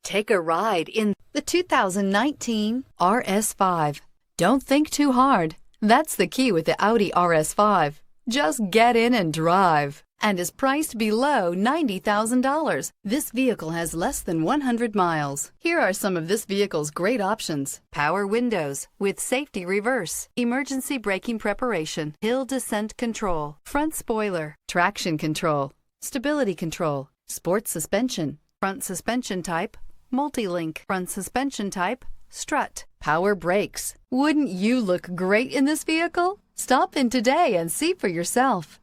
Take a ride in the 2019 RS5. Don't think too hard. That's the key with the Audi RS5. Just get in and drive, and is priced below $90,000. This vehicle has less than 100 miles. Here are some of this vehicle's great options: power windows with safety reverse, emergency braking preparation, hill descent control, front spoiler, traction control, stability control, sports suspension, front suspension type, multi-link, front suspension type, strut, power brakes. Wouldn't you look great in this vehicle? Stop in today and see for yourself.